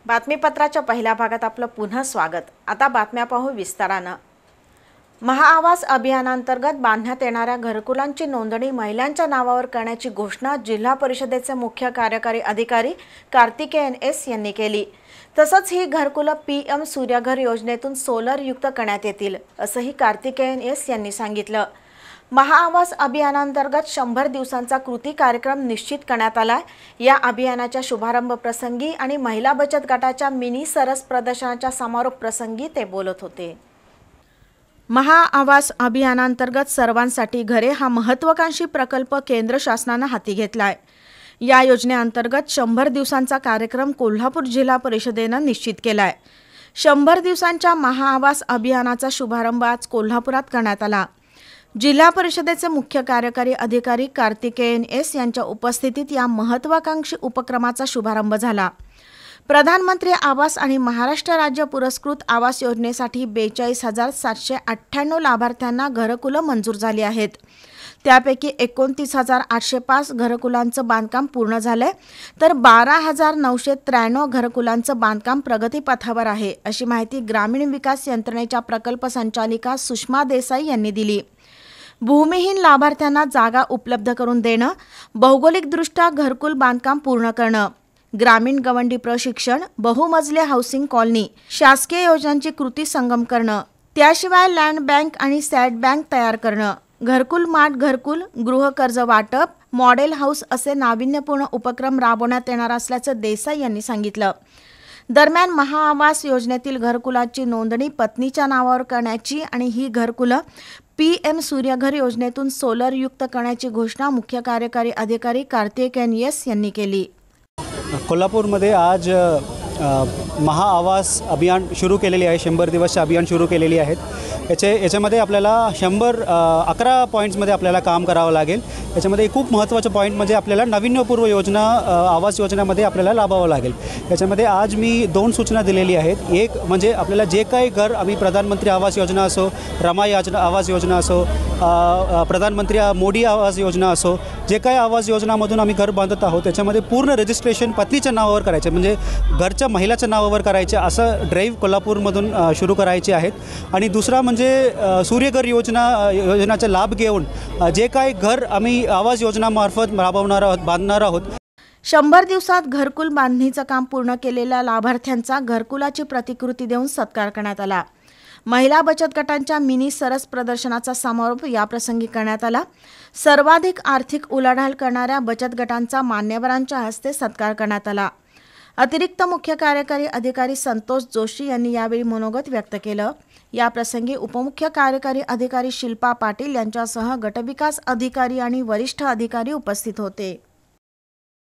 बातमीपत्राच्या पहिल्या भागात आपलं पुन्हा स्वागत। आता बातम्या पाहू विस्तारानं। महाआवास अभियानांतर्गत बांधण्यात येणाऱ्या घरकुलांची नोंदणी महिलांच्या नावावर करण्याची घोषणा जिल्हा परिषदेचे मुख्य कार्यकारी अधिकारी कार्तिकेयन एस यांनी केली। तसंच ही घरकुलं पीएम सूर्यघर योजनेतून सोलर युक्त करण्यात येतील असंही कार्तिकेयन एस यांनी सांगितलं। महाआवास अभियानांतर्गत 100 दिवसांचा कृती कार्यक्रम निश्चित करण्यात आला। या अभियानाच्या शुभारंभ प्रसंगी आणि महिला बचत गटाच्या मिनी सरस प्रदर्शनाच्या समारोप प्रसंगी ते बोलत होते। महाआवास अभियानांतर्गत सर्वांसाठी घरे हा महत्त्वाकांक्षी प्रकल्प केंद्र शासनाने हाती घेतलाय। या योजनेअंतर्गत 100 दिवसांचा कार्यक्रम कोल्हापूर जिल्हा परिषदेने निश्चित केलाय। 100 दिवसांच्या महाआवास अभियानाचा शुभारंभ आज कोल्हापुरात करण्यात आला। जिल्हा परिषदेचे मुख्य कार्यकारी अधिकारी कार्तिकेयन एस यांच्या उपस्थितीत या महत्त्वाकांक्षी उपक्रमाचा शुभारंभ झाला। प्रधानमंत्री आवास आणि महाराष्ट्र राज्य पुरस्कृत आवास योजनेसाठी 42,798 लाभार्थ्यांना घरकुलं मंजूर झाली आहेत। त्यापैकी 29,805 घरकुलांचं बांधकाम पूर्ण झालंय, तर 12,993 घरकुलांचं बांधकाम प्रगतीपथावर आहे, अशी माहिती ग्रामीण विकास यंत्रणेच्या प्रकल्प संचालिका सुषमा देसाई यांनी दिली। भूमिहीन लाभार्थ्यांना जागा उपलब्ध करून देणं, भौगोलिकदृष्ट्या घरकुल बांधकाम पूर्ण करणं, ग्रामीण गवंडी प्रशिक्षण, बहुमजली हाऊसिंग कॉलनी, शासकीय योजनांची कृती संगम करणं, त्याशिवाय लँड बँक आणि सॅट बँक तयार करणं, घरकुल माठ घरकुल, गृहकर्ज वाटप, मॉडेल हाऊस असे नाविन्यपूर्ण उपक्रम राबवण्यात येणार असल्याचं देसाई यांनी सांगितलं। दरम्यान महाआवास योजनेतील घरकुलाची नोंदणी पत्नीच्या नावावर करण्याची आणि ही घरकुलं पीएम सूर्यघर योजनेतून सोलर युक्त करण्याची घोषणा मुख्य कार्यकारी अधिकारी कार्तिकेयन एस यांनी केली। कोल्हापूरमध्ये आज महाआवास अभियान सुरू केलेली आहे। 100 दिवसचे अभियान सुरू केलेली आहेत। याच्यामध्ये आपल्याला 11 पॉईंट्समध्ये आपल्याला काम करावं लागेल। याच्यामध्ये खूप महत्त्वाचं पॉईंट म्हणजे आपल्याला नाविन्यपूर्व योजना आवास योजनेमध्ये आपल्याला लाभावं लागेल। याच्यामध्ये आज मी 2 सूचना दिलेली आहेत। एक म्हणजे आपल्याला जे काही घर आम्ही प्रधानमंत्री आवास योजना असो, रमा आवास योजना असो, प्रधानमंत्री मोदी आवास योजना असो, जे काही आवास योजनामधून आम्ही घर बांधत आहोत त्याच्यामध्ये पूर्ण रजिस्ट्रेशन पत्नीच्या नावावर करायचे, म्हणजे घरच्या महिलाच्या नावावर करायचे, असं ड्राईव्ह कोल्हापूरमधून सुरू करायचे आहेत। आणि दुसरा म्हणजे सूर्यघर योजनाचा लाभ घेऊन जे काही घर आम्ही आवास योजनामार्फत बांधणार आहोत। 100 दिवसात घरकुल बांधणीचं काम पूर्ण केलेल्या लाभार्थ्यांचा घरकुलाची प्रतिकृती देऊन सत्कार करण्यात आला। महिला बचत गटांच्या मिनी सरस प्रदर्शनाचा समारोप याप्रसंगी करण्यात आला। सर्वाधिक आर्थिक उलाढाल करणाऱ्या बचत गटांचा मान्यवरांच्या हस्ते सत्कार करण्यात आला। अतिरिक्त मुख्य कार्यकारी अधिकारी संतोष जोशी यांनी यावेळी मनोगत व्यक्त केलं। याप्रसंगी उपमुख्य कार्यकारी अधिकारी शिल्पा पाटील यांच्यासह गटविकास अधिकारी आणि वरिष्ठ अधिकारी उपस्थित होते।